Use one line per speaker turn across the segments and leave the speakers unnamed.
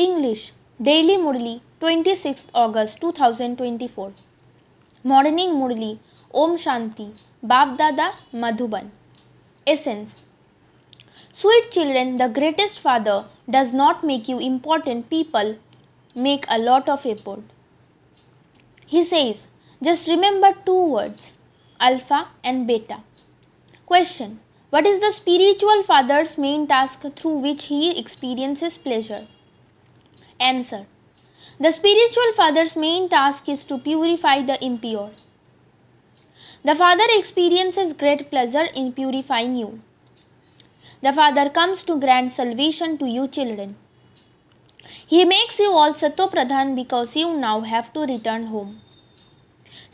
English Daily Murli 26th August 2024 Morning Murli Om Shanti Bap Dada Madhuban Essence Sweet children, the greatest father does not make you important. People make a lot of effort. He says, just remember two words, alpha and beta. Question: what is the spiritual father's main task through which he experiences pleasure? Answer: the spiritual father's main task is to purify the impure. The father experiences great pleasure in purifying you. The father comes to grant salvation to you children. He makes you all Satopradhan because you now have to return home.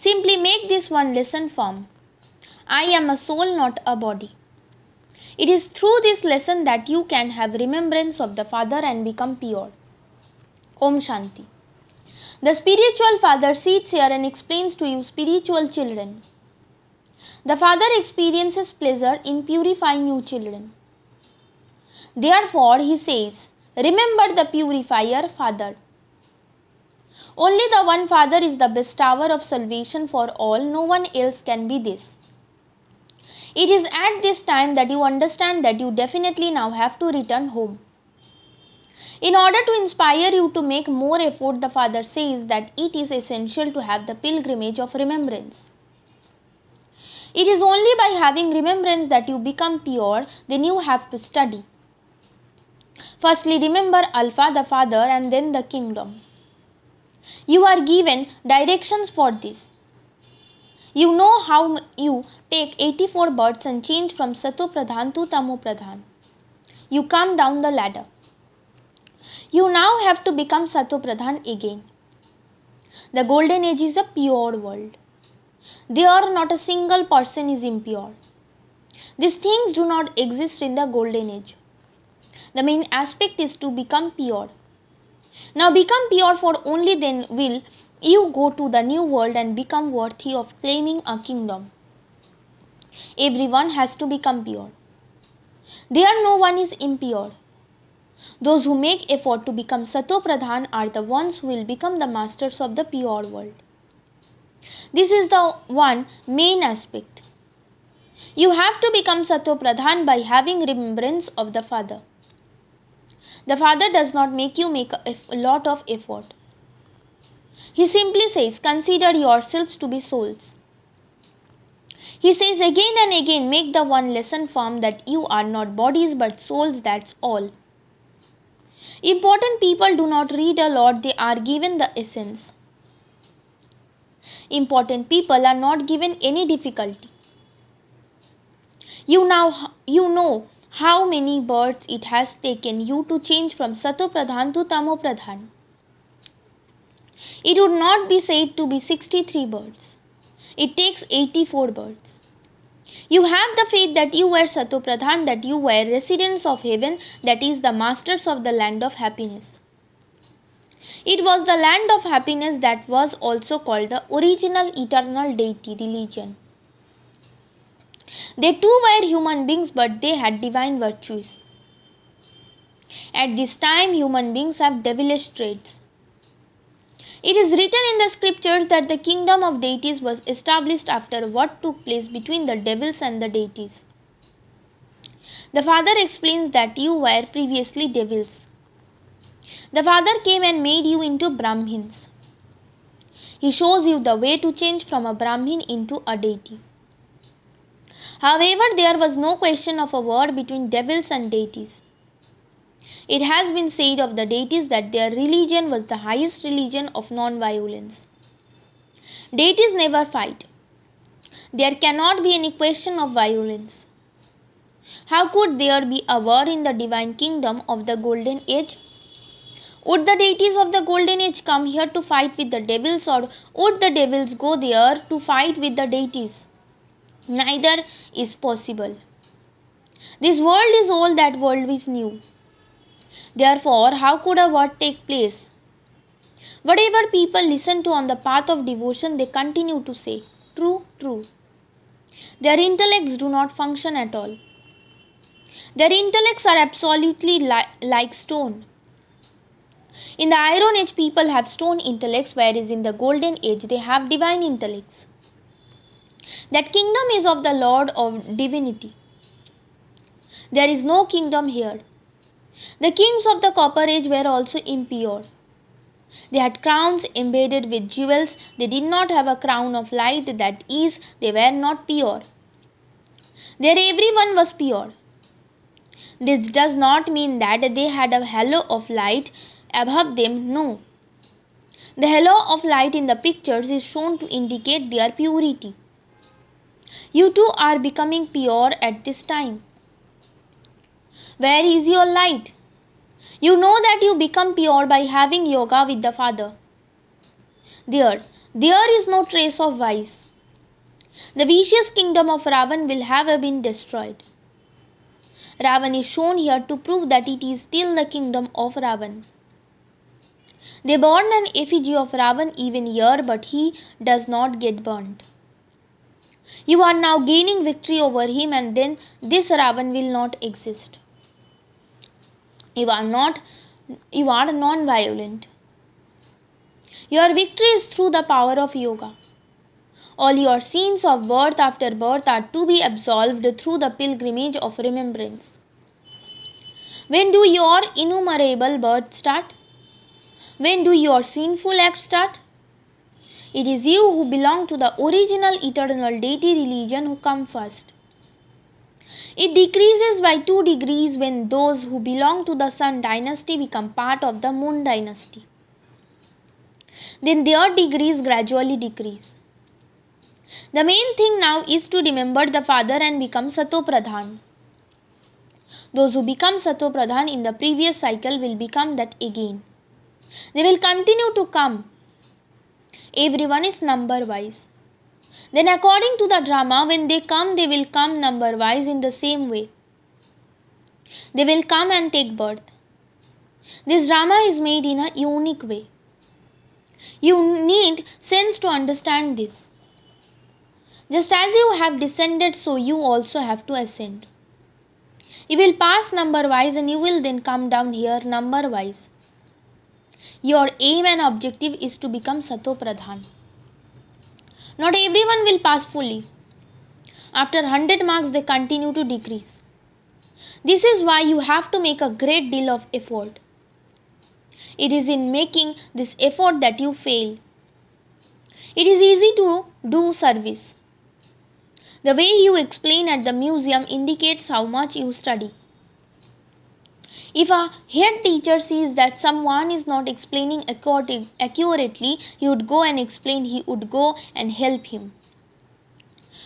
Simply make this one lesson firm. I am a soul, not a body. It is through this lesson that you can have remembrance of the Father and become pure. Om Shanti. The spiritual father sits here and explains to you spiritual children. The father experiences pleasure in purifying you children. Therefore, he says, remember the purifier Father. Only the one Father is the bestower of salvation for all. No one else can be this. It is at this time that you understand that you definitely now have to return home. In order to inspire you to make more effort, the Father says that it is essential to have the pilgrimage of remembrance. It is only by having remembrance that you become pure. Then you have to study. Firstly, remember Alpha, the Father, and then the kingdom. You are given directions for this. You know how you take 84 births and change from Satopradhan to Tamopradhan. You come down the ladder. You now have to become Satopradhan again. The golden age is a pure world. There not a single person is impure. These things do not exist in the golden age. The main aspect is to become pure. Now become pure, for only then will you go to the new world and become worthy of claiming a kingdom. Everyone has to become pure. There no one is impure. Those who make effort to become Satopradhan are the ones who will become the masters of the pure world. This is the one main aspect. You have to become Satopradhan by having remembrance of the Father. The Father does not make you make a lot of effort. He simply says, consider yourselves to be souls. He says again and again, make the one lesson firm that you are not bodies but souls, that's all. Important people do not read a lot, they are given the essence. Important people are not given any difficulty. You know how many births it has taken you to change from Satopradhan to Tamopradhan. It would not be said to be 63 births. It takes 84 births. You have the faith that you were Satopradhan, that you were residents of heaven, that is the masters of the land of happiness. It was the land of happiness that was also called the original eternal deity religion. They too were human beings, but they had divine virtues. At this time, human beings have devilish traits. It is written in the scriptures that the kingdom of deities was established after what took place between the devils and the deities. The Father explains that you were previously devils. The Father came and made you into Brahmins. He shows you the way to change from a Brahmin into a deity. However, there was no question of a war between devils and deities. It has been said of the deities that their religion was the highest religion of non-violence. Deities never fight. There cannot be any question of violence. How could there be a war in the divine kingdom of the golden age? Would the deities of the golden age come here to fight with the devils, or would the devils go there to fight with the deities? Neither is possible. This world is old, that world is new. Therefore, how could a war take place? Whatever people listen to on the path of devotion, they continue to say, true, true. Their intellects do not function at all. Their intellects are absolutely like stone. In the Iron Age, people have stone intellects, whereas in the Golden Age, they have divine intellects. That kingdom is of the Lord of divinity. There is no kingdom here. The kings of the Copper Age were also impure. They had crowns embedded with jewels. They did not have a crown of light, that is, they were not pure. There everyone was pure. This does not mean that they had a halo of light above them, no. The halo of light in the pictures is shown to indicate their purity. You too are becoming pure at this time. Where is your light? You know that you become pure by having yoga with the Father. There is no trace of vice. The vicious kingdom of Ravan will have been destroyed. Ravan is shown here to prove that it is still the kingdom of Ravan. They burned an effigy of Ravan even here, but he does not get burnt. You are now gaining victory over him, and then this Ravan will not exist. You are non-violent. Your victory is through the power of yoga. All your sins of birth after birth are to be absolved through the pilgrimage of remembrance. When do your innumerable births start? When do your sinful acts start? It is you who belong to the original eternal deity religion who come first. It decreases by 2 degrees when those who belong to the Sun dynasty become part of the Moon dynasty. Then their degrees gradually decrease. The main thing now is to remember the Father and become Sato Pradhan. Those who become Sato Pradhan in the previous cycle will become that again. They will continue to come. Everyone is number wise. Then according to the drama, when they will come number wise in the same way. They will come and take birth. This drama is made in a unique way. You need sense to understand this. Just as you have descended, so you also have to ascend. You will pass number wise and you will then come down here number wise. Your aim and objective is to become Sato Pradhan. Not everyone will pass fully. After 100 marks, they continue to decrease. This is why you have to make a great deal of effort. It is in making this effort that you fail. It is easy to do service. The way you explain at the museum indicates how much you study. If a head teacher sees that someone is not explaining accurately, he would go and explain, he would go and help him.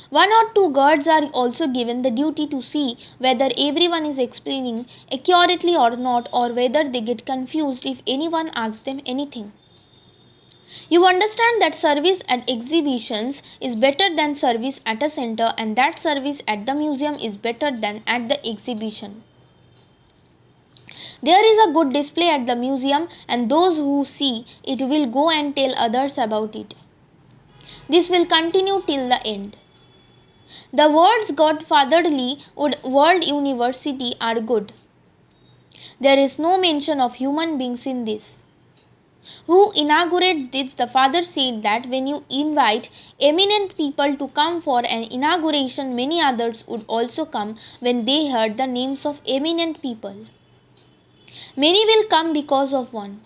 1 or 2 guards are also given the duty to see whether everyone is explaining accurately or not, or whether they get confused if anyone asks them anything. You understand that service at exhibitions is better than service at a center, and that service at the museum is better than at the exhibition. There is a good display at the museum, and those who see it will go and tell others about it. This will continue till the end. The words Godfatherly World University are good. There is no mention of human beings in this. Who inaugurates this? The father said that when you invite eminent people to come for an inauguration, many others would also come when they heard the names of eminent people. Many will come because of one.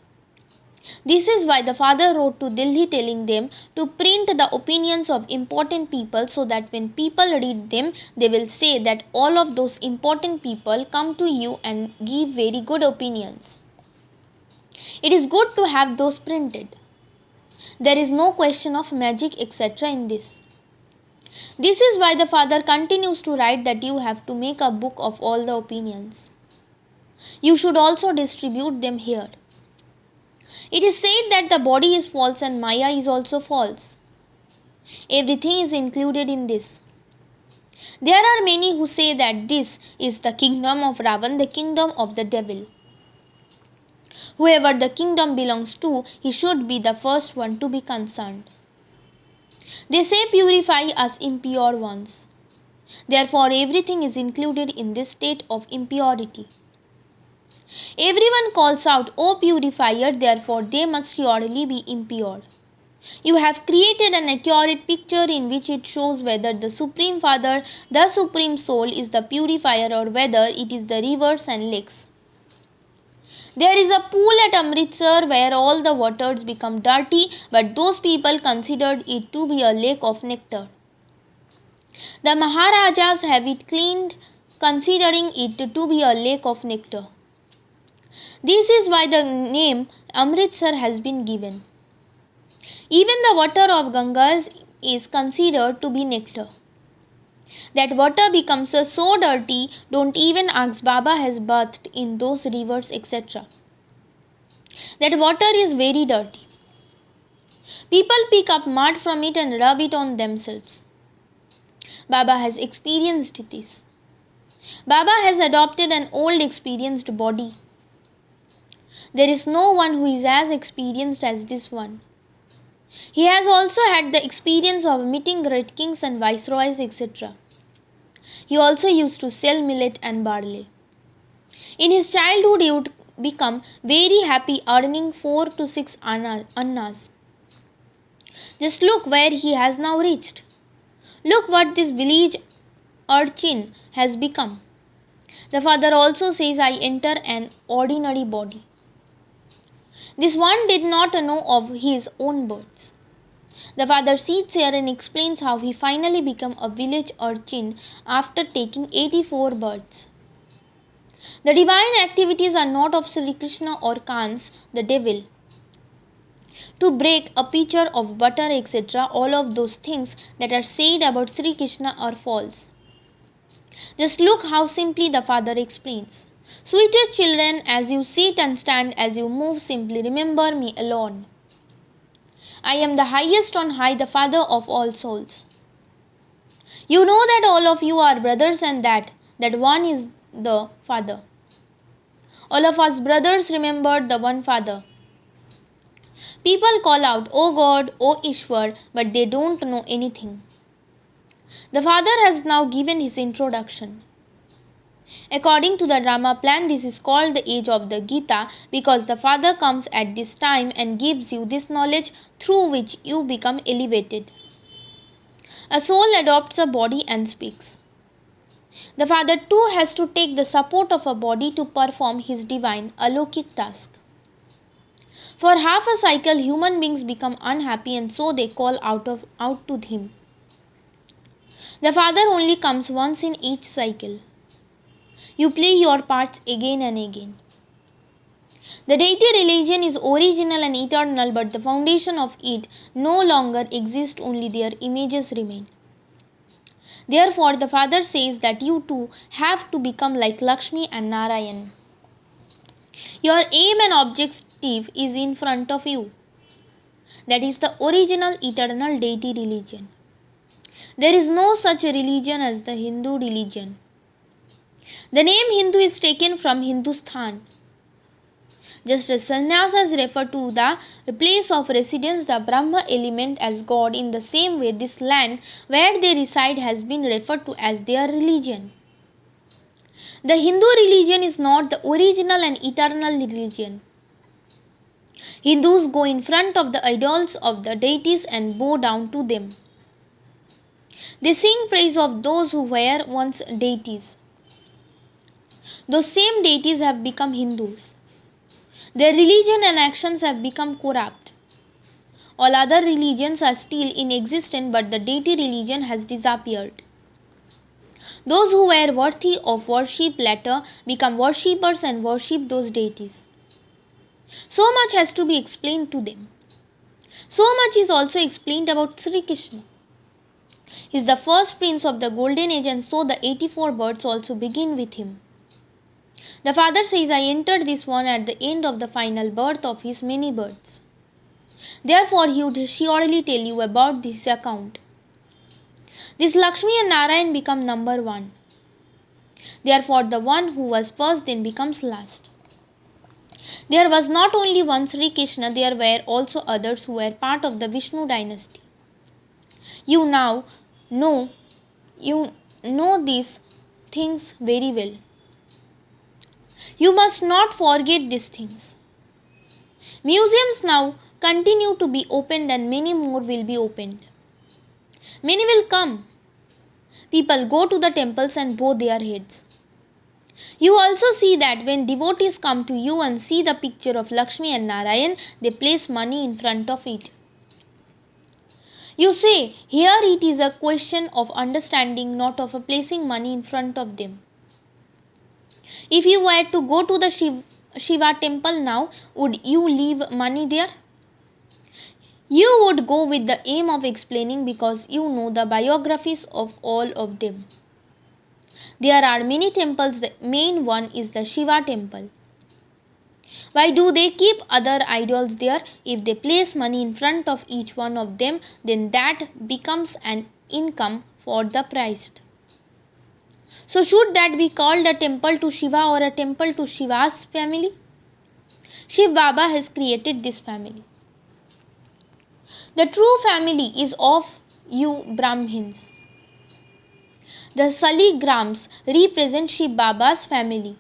This is why the father wrote to Delhi telling them to print the opinions of important people, so that when people read them, they will say that all of those important people come to you and give very good opinions. It is good to have those printed. There is no question of magic, etc. in this. This is why the father continues to write that you have to make a book of all the opinions. You should also distribute them here. It is said that the body is false and Maya is also false. Everything is included in this. There are many who say that this is the kingdom of Ravan, the kingdom of the devil. Whoever the kingdom belongs to, he should be the first one to be concerned. They say purify us impure ones. Therefore, everything is included in this state of impurity. Everyone calls out, O purifier, therefore they must surely be impure. You have created an accurate picture in which it shows whether the Supreme Father, the Supreme Soul, is the purifier or whether it is the rivers and lakes. There is a pool at Amritsar where all the waters become dirty, but those people considered it to be a lake of nectar. The Maharajas have it cleaned, considering it to be a lake of nectar. This is why the name Amritsar has been given. Even the water of Gangas is considered to be nectar. That water becomes so dirty, don't even ask Baba has bathed in those rivers, etc. That water is very dirty. People pick up mud from it and rub it on themselves. Baba has experienced this. Baba has adopted an old experienced body. There is no one who is as experienced as this one. He has also had the experience of meeting great kings and viceroys, etc. He also used to sell millet and barley. In his childhood, he would become very happy earning 4 to 6 annas. Just look where he has now reached. Look what this village urchin has become. The father also says, I enter an ordinary body. This one did not know of his own birth. The father sits here and explains how he finally became a village urchin after taking 84 births. The divine activities are not of Sri Krishna or Kans, the devil. To break a pitcher of butter, etc., all of those things that are said about Sri Krishna are false. Just look how simply the father explains. Sweetest children, as you sit and stand, as you move, simply remember me alone. I am the highest on high, the Father of all souls. You know that all of you are brothers and that one is the Father. All of us brothers remembered the one Father. People call out, O God, O Ishwar, but they don't know anything. The Father has now given his introduction. According to the drama plan, this is called the age of the Gita because the Father comes at this time and gives you this knowledge through which you become elevated. A soul adopts a body and speaks. The Father too has to take the support of a body to perform his divine alokik task. For half a cycle, human beings become unhappy and so they call out to him. The Father only comes once in each cycle. You play your parts again and again. The deity religion is original and eternal, but the foundation of it no longer exists, only their images remain. Therefore, the Father says that you too have to become like Lakshmi and Narayan. Your aim and objective is in front of you. That is the original eternal deity religion. There is no such a religion as the Hindu religion. The name Hindu is taken from Hindustan. Just as sannyasas refer to the place of residence, the Brahma element as God, in the same way this land where they reside has been referred to as their religion. The Hindu religion is not the original and eternal religion. Hindus go in front of the idols of the deities and bow down to them. They sing praise of those who were once deities. Those same deities have become Hindus. Their religion and actions have become corrupt. All other religions are still in existence, but the deity religion has disappeared. Those who were worthy of worship later become worshippers and worship those deities. So much has to be explained to them. So much is also explained about Sri Krishna. He is the first prince of the golden age, and so the 84 births also begin with him. The Father says, I entered this one at the end of the final birth of his many births. Therefore, he would surely tell you about this account. This Lakshmi and Narayan become number one. Therefore, the one who was first then becomes last. There was not only one Sri Krishna, there were also others who were part of the Vishnu dynasty. You now know these things very well. You must not forget these things. Museums now continue to be opened and many more will be opened. Many will come. People go to the temples and bow their heads. You also see that when devotees come to you and see the picture of Lakshmi and Narayan, they place money in front of it. You say, here it is a question of understanding, not of placing money in front of them. If you were to go to the Shiva temple now, would you leave money there? You would go with the aim of explaining because you know the biographies of all of them. There are many temples. The main one is the Shiva temple. Why do they keep other idols there? If they place money in front of each one of them, then that becomes an income for the priest. So should that be called a temple to Shiva or a temple to Shiva's family? Shiv Baba has created this family. The true family is of you Brahmins. The saligrams represent Shiv Baba's family.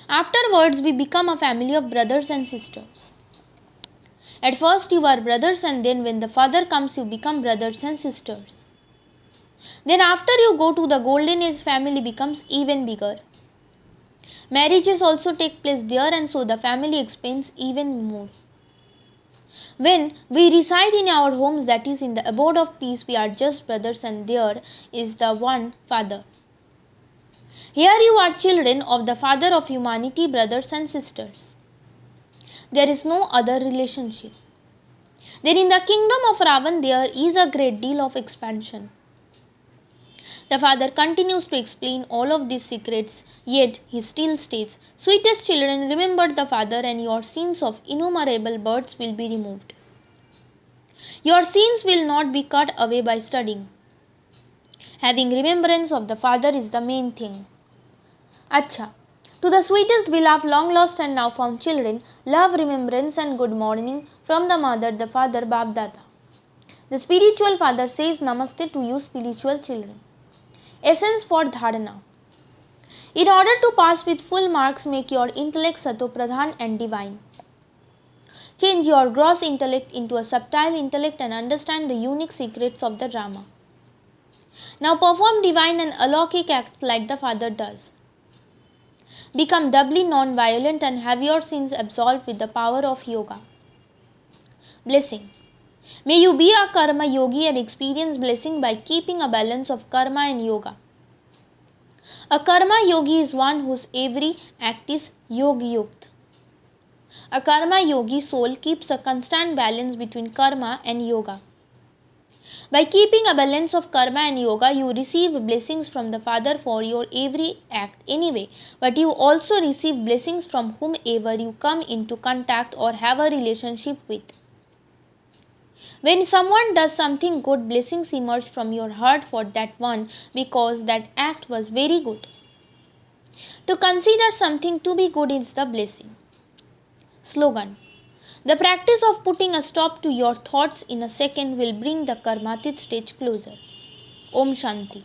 Afterwards, we become a family of brothers and sisters. At first, you are brothers, and then when the father comes, you become brothers and sisters. Then, after you go to the Golden Age, family becomes even bigger. Marriages also take place there, and so the family expands even more. When we reside in our homes, that is, in the abode of peace, we are just brothers, and there is the one Father. Here you are children of the Father of humanity, brothers and sisters. There is no other relationship. Then in the kingdom of Ravan, there is a great deal of expansion. The Father continues to explain all of these secrets, yet he still states, sweetest children, remember the Father, and your sins of innumerable births will be removed. Your sins will not be cut away by studying. Having remembrance of the Father is the main thing. Acha. To the sweetest beloved, long lost and now found children, love, remembrance and good morning from the mother, the father, Bab Dada. The spiritual father says Namaste to you spiritual children. Essence for Dharana. In order to pass with full marks, make your intellect Sato Pradhan and divine. Change your gross intellect into a subtle intellect and understand the unique secrets of the drama. Now perform divine and alaukic acts like the Father does. Become doubly non-violent and have your sins absolved with the power of yoga. Blessing. May you be a karma yogi and experience blessing by keeping a balance of karma and yoga. A karma yogi is one whose every act is yoga yukt. A karma yogi soul keeps a constant balance between karma and yoga. By keeping a balance of karma and yoga, you receive blessings from the Father for your every act anyway, but you also receive blessings from whomever you come into contact or have a relationship with. When someone does something good, blessings emerge from your heart for that one because that act was very good. To consider something to be good is the blessing. Slogan. The practice of putting a stop to your thoughts in a second will bring the karmatit stage closer. Om Shanti.